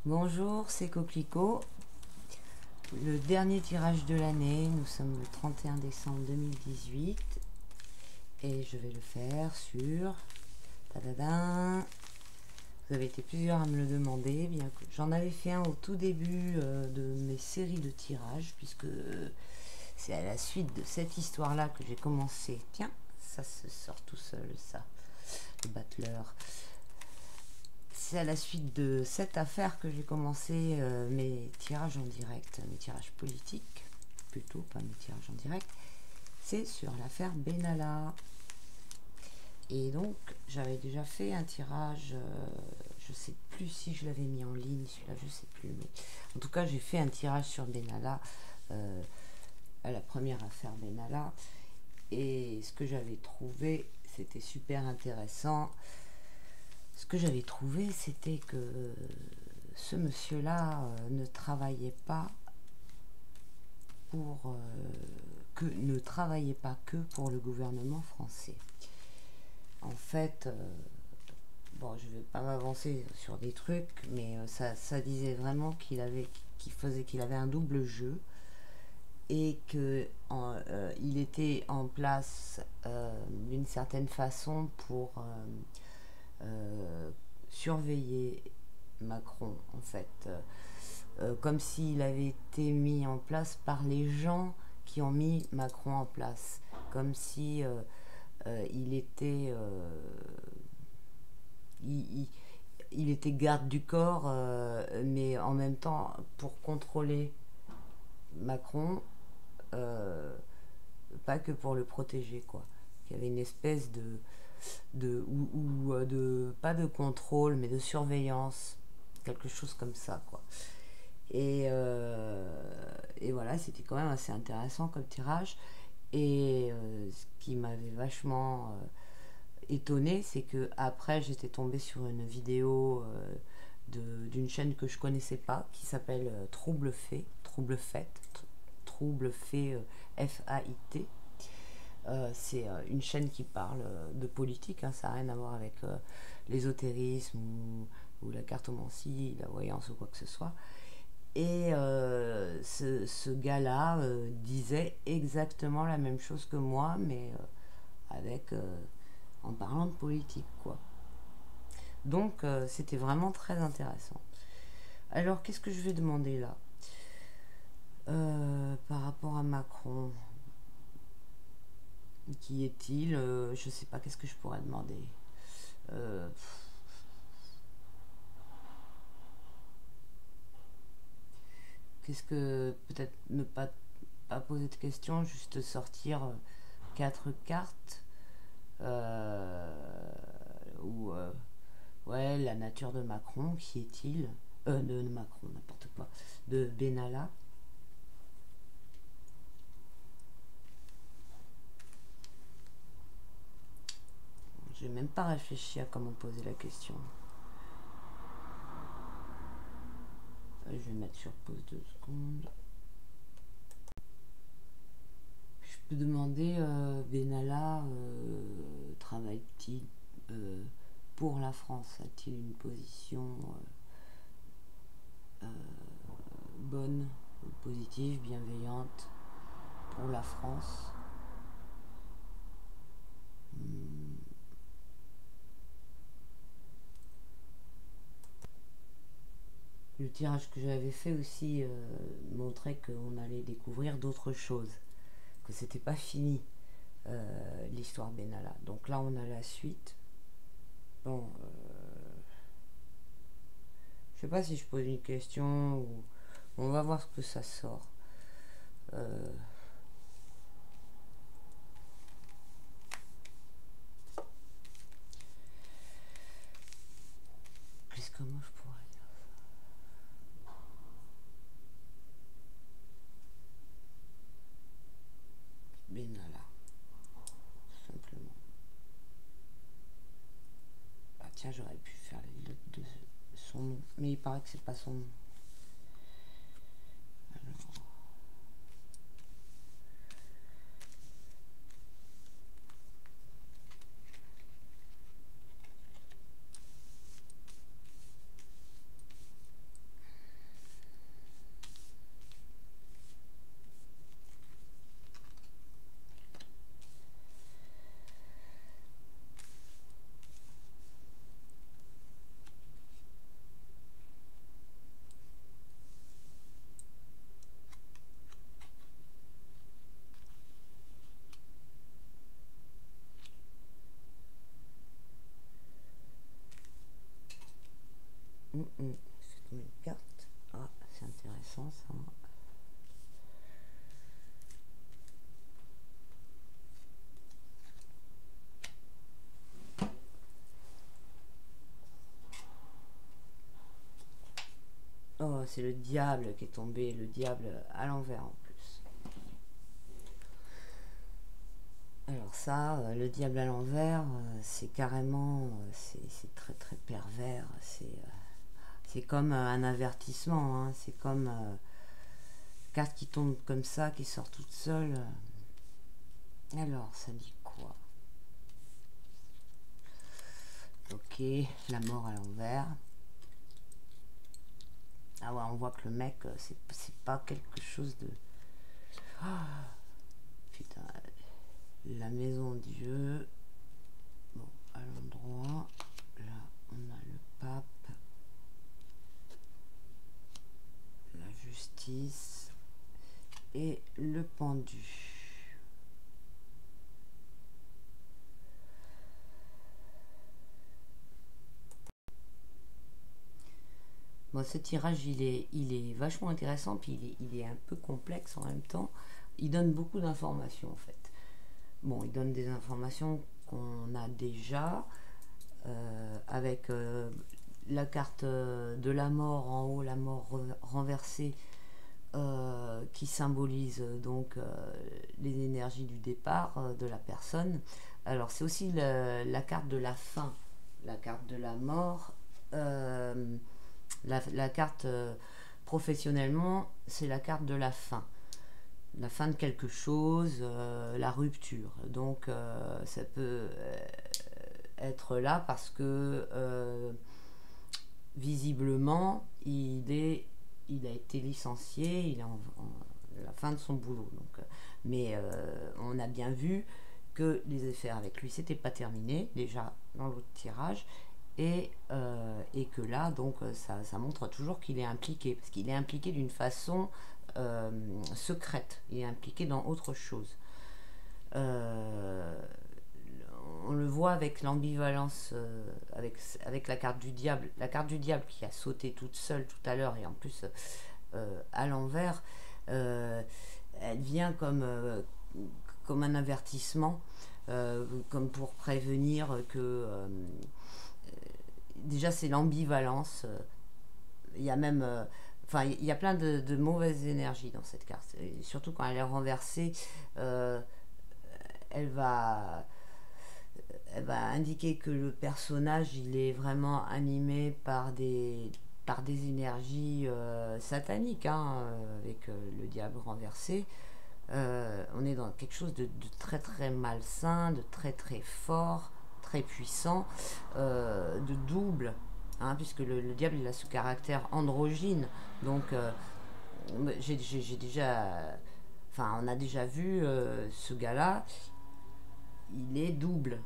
Bonjour, c'est Coquelicot. Le dernier tirage de l'année, nous sommes le 31 décembre 2018 et je vais le faire sur... Tadadin. Vous avez été plusieurs à me le demander, bien que j'en avais fait un au tout début de mes séries de tirages, puisque c'est à la suite de cette histoire-là que j'ai commencé. Tiens, ça se sort tout seul, ça, le battleur. C'est à la suite de cette affaire que j'ai commencé mes tirages en direct, mes tirages politiques, plutôt, pas mes tirages en direct. C'est sur l'affaire Benalla. Et donc, j'avais déjà fait un tirage, je sais plus si je l'avais mis en ligne, celui-là, je sais plus. Mais en tout cas, j'ai fait un tirage sur Benalla, à la première affaire Benalla. Et ce que j'avais trouvé, c'était super intéressant. Ce que j'avais trouvé, c'était que ce monsieur-là ne travaillait pas que pour le gouvernement français. En fait, bon, je vais pas m'avancer sur des trucs, mais ça disait vraiment qu'il avait un double jeu et que il était en place d'une certaine façon pour surveiller Macron, en fait, comme s'il avait été mis en place par les gens qui ont mis Macron en place, comme si il était il était garde du corps, mais en même temps pour contrôler Macron, euh, pas que pour le protéger, quoi. Il y avait une espèce de pas de contrôle, mais de surveillance, quelque chose comme ça, quoi. Et voilà, c'était quand même assez intéressant comme tirage. Et ce qui m'avait vachement étonné, c'est que après j'étais tombée sur une vidéo d'une chaîne que je connaissais pas, qui s'appelle Trouble Fait, Trouble Fait, FAIT. C'est une chaîne qui parle de politique, hein, ça n'a rien à voir avec l'ésotérisme ou la cartomancie, la voyance ou quoi que ce soit. Et ce gars-là disait exactement la même chose que moi, mais avec en parlant de politique, quoi. Donc c'était vraiment très intéressant. Alors qu'est-ce que je vais demander là par rapport à Macron? Qui est-il? Je sais pas, qu'est-ce que je pourrais demander? euh, Qu'est-ce que... Peut-être ne pas poser de questions, juste sortir quatre cartes, ou ouais, la nature de Macron, qui est-il? De Macron, n'importe quoi. De Benalla. J'ai même pas réfléchi à comment poser la question. Je vais mettre sur pause 2 secondes. Je peux demander, Benalla travaille-t-il pour la France? A-t-il une position bonne, positive, bienveillante pour la France? Le tirage que j'avais fait aussi montrait qu'on allait découvrir d'autres choses, que c'était pas fini l'histoire Benalla. Donc là, on a la suite. Bon, je sais pas si je pose une question ou on va voir ce que ça sort. Euh, Comment je pourrais dire Benalla, tout simplement. Ah tiens, j'aurais pu faire la lettre de son nom, mais il paraît que c'est pas son nom. Alors, C'est une carte. Ah, c'est intéressant ça. Oh, c'est le diable qui est tombé, le diable à l'envers en plus. Alors ça, le diable à l'envers, c'est carrément, c'est très très pervers. C'est comme un avertissement, hein. C'est comme carte qui tombe comme ça, qui sort toute seule. Alors, ça dit quoi? Ok, la mort à l'envers. Ah ouais, on voit que le mec, c'est pas quelque chose de... Ah, putain, la maison de Dieu. Bon, à l'endroit, là, on a le pape, la justice et le pendu. Bon, ce tirage, il est vachement intéressant, puis il est un peu complexe en même temps. Il donne beaucoup d'informations, en fait. Bon, il donne des informations qu'on a déjà, avec la carte de la mort en haut, la mort renversée, qui symbolise donc les énergies du départ de la personne. Alors, c'est aussi la carte de la fin, la carte de la mort. La carte professionnellement, c'est la carte de la fin de quelque chose, la rupture. Donc ça peut être là parce que visiblement il a été licencié, il est la fin de son boulot. Donc, mais on a bien vu que les affaires avec lui c'était pas terminé déjà dans l'autre tirage. Et que là, donc, ça montre toujours qu'il est impliqué, parce qu'il est impliqué d'une façon secrète, il est impliqué dans autre chose. On le voit avec l'ambivalence, avec la carte du diable. La carte du diable qui a sauté toute seule tout à l'heure, et en plus à l'envers, elle vient comme un avertissement, comme pour prévenir que... déjà c'est l'ambivalence. Il y a même enfin il y a plein de mauvaises énergies dans cette carte, et surtout quand elle est renversée. Elle va elle va indiquer que le personnage il est vraiment animé par des énergies sataniques, hein, avec le diable renversé. On est dans quelque chose de très très malsain, de très très fort, très puissant, de double, hein, puisque le diable il a ce caractère androgyne. Donc j'ai déjà, enfin on a déjà vu ce gars-là, il est double.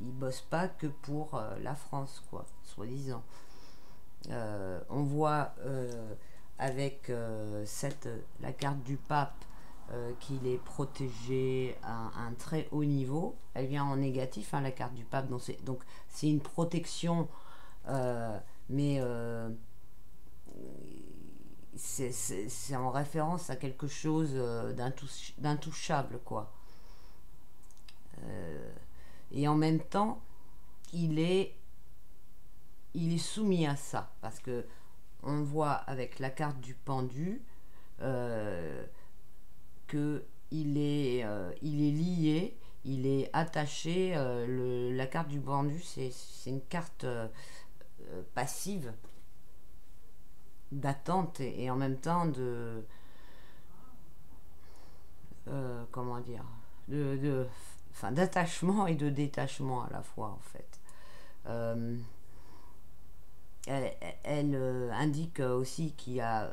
Il bosse pas que pour la France, quoi, soi-disant. On voit avec la carte du pape qu'il est protégé à un très haut niveau. Elle vient en négatif, hein, la carte du pape. Donc c'est une protection, mais c'est en référence à quelque chose d'intouchable, quoi. Et en même temps, il est soumis à ça, parce que on voit avec la carte du pendu que il est lié, il est attaché. La carte du pendu, c'est une carte passive, d'attente, et en même temps de comment dire, enfin, d'attachement et de détachement à la fois, en fait. Euh, elle indique aussi qu'il y a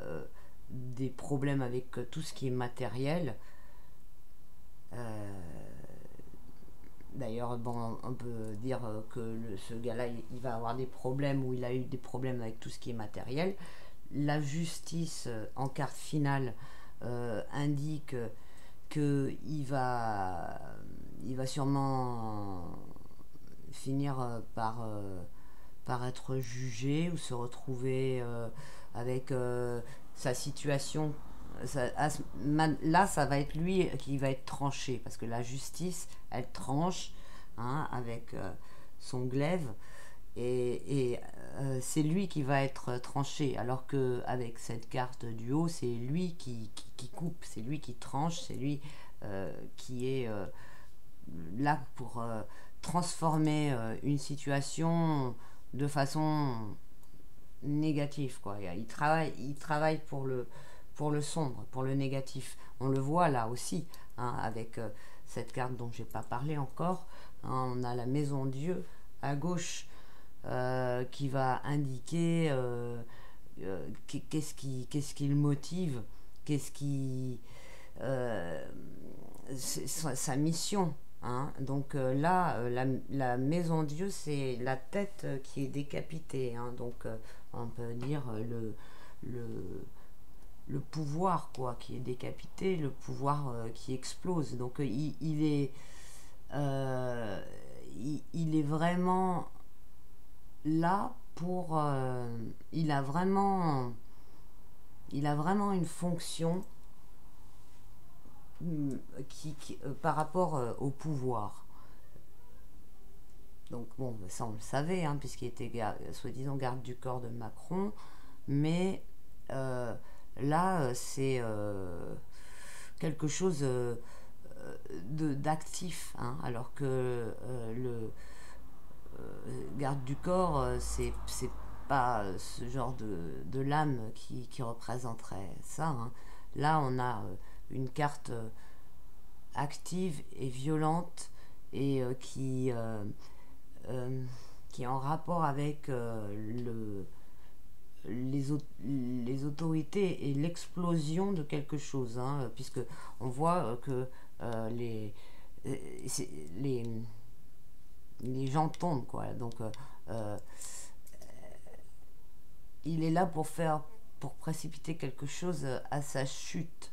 des problèmes avec tout ce qui est matériel. D'ailleurs, bon, on peut dire que ce gars-là, il va avoir des problèmes, ou il a eu des problèmes avec tout ce qui est matériel. La justice, en carte finale, indique qu'il va sûrement finir par être jugé ou se retrouver avec sa situation. Là, ça va être lui qui va être tranché, parce que la justice, elle tranche, hein, avec son glaive, et c'est lui qui va être tranché, alors que avec cette carte du haut, c'est lui qui coupe, c'est lui qui tranche, c'est lui qui est là pour transformer une situation de façon négative, quoi. Il travaille pour le sombre, pour le négatif. On le voit là aussi, hein, avec cette carte dont j'ai pas parlé encore, hein. On a la maison Dieu à gauche, qui va indiquer qu'est-ce qui le motive, qu'est-ce qui euh, sa mission, hein. Donc là, la maison Dieu, c'est la tête qui est décapitée, hein. Donc on peut dire le, le pouvoir, quoi, qui est décapité, le pouvoir qui explose. Donc euh, il est vraiment là pour... il a vraiment une fonction par rapport au pouvoir. Donc bon, ça on le savait, hein, puisqu'il était soi-disant garde du corps de Macron, mais là c'est quelque chose d'actif, hein, alors que le garde du corps, c'est pas ce genre de lame qui représenterait ça, hein. Là on a une carte active et violente, et qui est en rapport avec les autorités et l'explosion de quelque chose, hein, puisque on voit que les, euh, les, les gens tombent, quoi. Donc euh, il est là pour précipiter quelque chose à sa chute.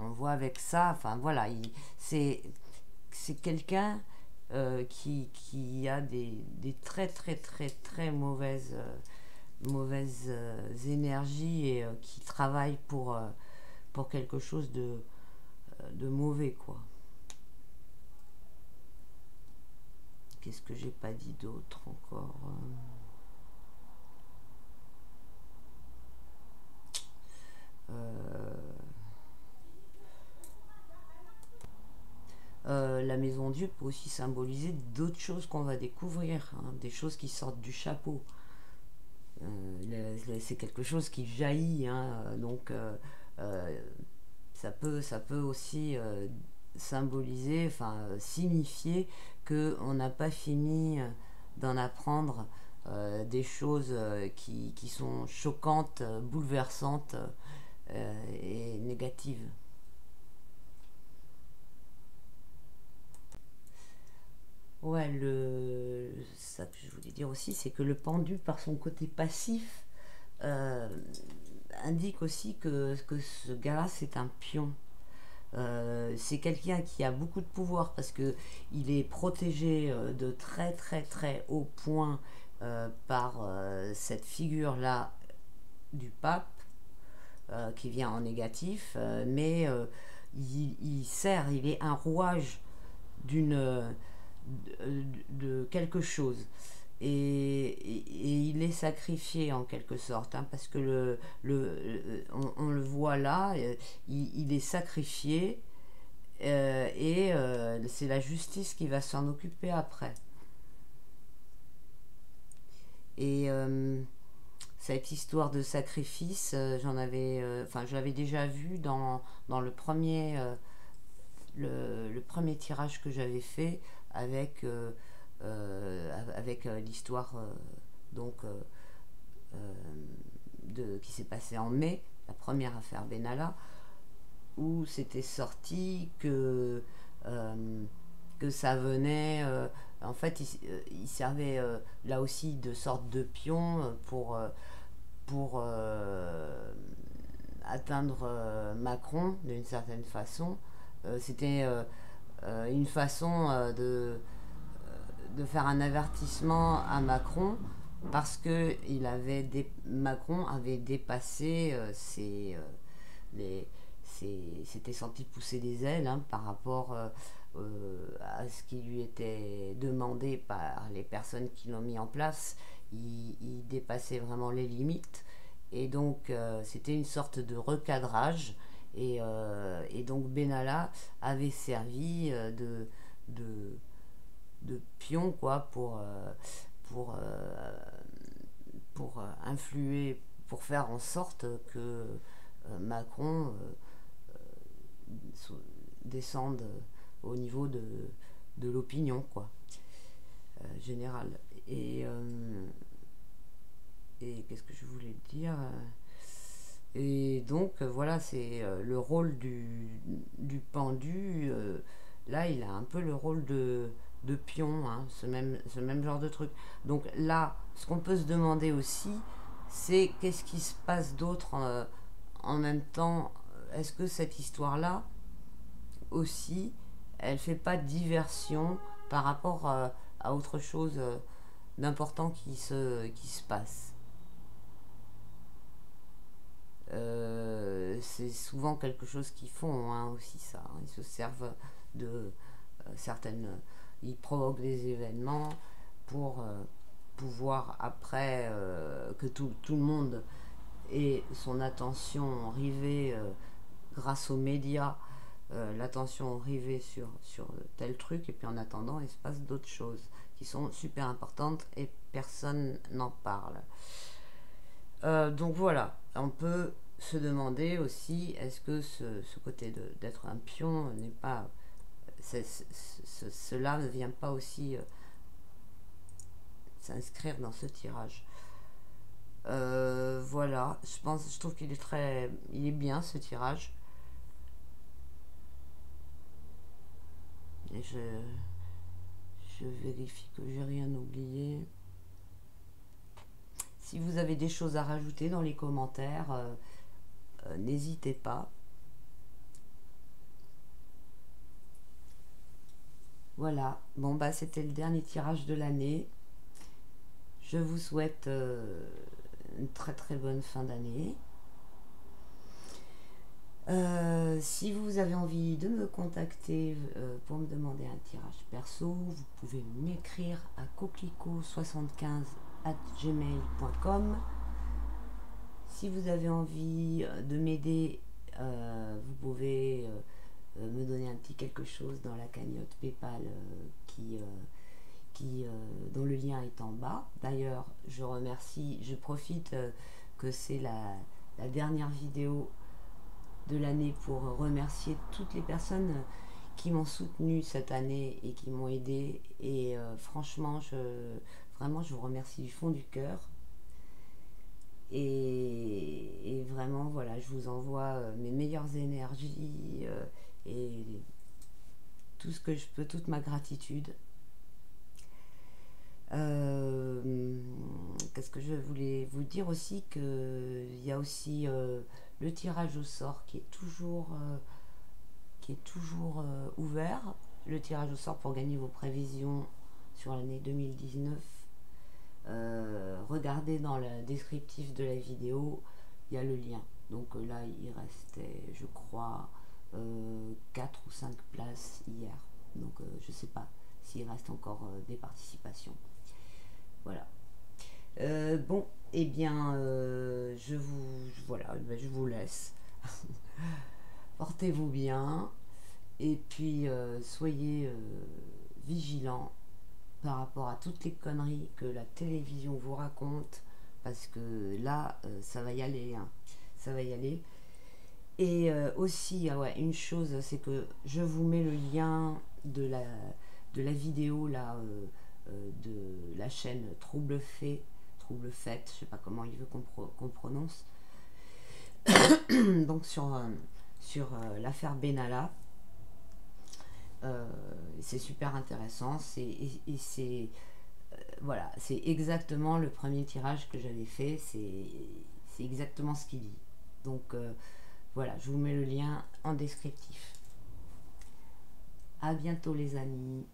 On voit avec ça, enfin voilà, c'est quelqu'un qui a des très très très très mauvaises énergies, et qui travaille pour quelque chose de mauvais, quoi. Qu'est-ce que j'ai pas dit d'autre encore? La maison Dieu peut aussi symboliser d'autres choses qu'on va découvrir, hein, des choses qui sortent du chapeau. C'est quelque chose qui jaillit, hein, donc ça peut aussi symboliser, enfin signifier que on n'a pas fini d'en apprendre des choses qui sont choquantes, bouleversantes et négatives. Ouais, ça que je voulais dire aussi, c'est que le pendu, par son côté passif, euh, indique aussi que ce gars-là, c'est un pion. C'est quelqu'un qui a beaucoup de pouvoir, parce que il est protégé de très très très haut point par cette figure-là du pape, qui vient en négatif, mais il sert, il est un rouage d'une de quelque chose. Et il est sacrifié en quelque sorte, hein, parce que on le voit là, il est sacrifié, et c'est la justice qui va s'en occuper après. Et cette histoire de sacrifice, enfin, je l'avais déjà vu dans le premier tirage que j'avais fait avec l'histoire donc qui s'est passée en mai, la première affaire Benalla, où c'était sorti que ça venait. En fait, il servait là aussi de sorte de pion pour atteindre Macron d'une certaine façon. C'était une façon de faire un avertissement à Macron parce que Macron avait dépassé s'était senti pousser des ailes, hein, par rapport à ce qui lui était demandé par les personnes qui l'ont mis en place. Il dépassait vraiment les limites, et donc c'était une sorte de recadrage, et donc Benalla avait servi de, de pion, quoi, pour, euh, pour influer, pour faire en sorte que Macron descende au niveau de l'opinion, quoi, générale. Et qu'est-ce que je voulais dire? Et donc voilà, c'est le rôle du pendu. Là, il a un peu le rôle de pion, hein, ce même genre de truc. Donc là, ce qu'on peut se demander aussi, c'est qu'est-ce qui se passe d'autre en même temps. Est-ce que cette histoire-là aussi, elle fait pas diversion par rapport à autre chose d'important qui se passe? C'est souvent quelque chose qu'ils font, hein, aussi, ça, hein. Ils se servent de certaines... Ils provoquent des événements pour pouvoir, après que tout le monde ait son attention rivée, grâce aux médias, l'attention rivée sur tel truc, et puis en attendant, il se passe d'autres choses qui sont super importantes et personne n'en parle. Donc voilà, on peut se demander aussi, est-ce que ce côté d'être un pion n'est pas... cela ne vient pas aussi s'inscrire dans ce tirage. Voilà, je trouve qu'il est il est bien, ce tirage. Et je vérifie que j'ai rien oublié. Si vous avez des choses à rajouter dans les commentaires, n'hésitez pas. Voilà, bon bah c'était le dernier tirage de l'année. Je vous souhaite une très très bonne fin d'année. Si vous avez envie de me contacter pour me demander un tirage perso, vous pouvez m'écrire à coquelicot75@gmail.com. Si vous avez envie de m'aider, vous pouvez me donner un petit quelque chose dans la cagnotte PayPal dont le lien est en bas. D'ailleurs, je profite que c'est la dernière vidéo de l'année pour remercier toutes les personnes qui m'ont soutenu cette année et qui m'ont aidé. Et franchement, vraiment, je vous remercie du fond du cœur. Et vraiment, voilà, je vous envoie mes meilleures énergies et tout ce que je peux, toute ma gratitude. Qu'est-ce que je voulais vous dire aussi, qu'il y a aussi le tirage au sort qui est toujours ouvert. Le tirage au sort pour gagner vos prévisions sur l'année 2019. Regardez dans le descriptif de la vidéo, il y a le lien. Donc là, il restait, je crois, 4 ou 5 places hier. Donc je sais pas s'il reste encore des participations. Voilà. Bon, et bien, je vous laisse. Portez-vous bien, et puis soyez vigilants par rapport à toutes les conneries que la télévision vous raconte, parce que là, ça va y aller, hein. Ça va y aller. Et aussi, ouais, une chose, c'est que je vous mets le lien de la vidéo là, de la chaîne Trouble Fête, je sais pas comment il veut qu'on prononce. Donc sur l'affaire Benalla. C'est super intéressant. C'est voilà, c'est exactement le premier tirage que j'avais fait. C'est exactement ce qu'il dit. Donc voilà, je vous mets le lien en descriptif. À bientôt les amis.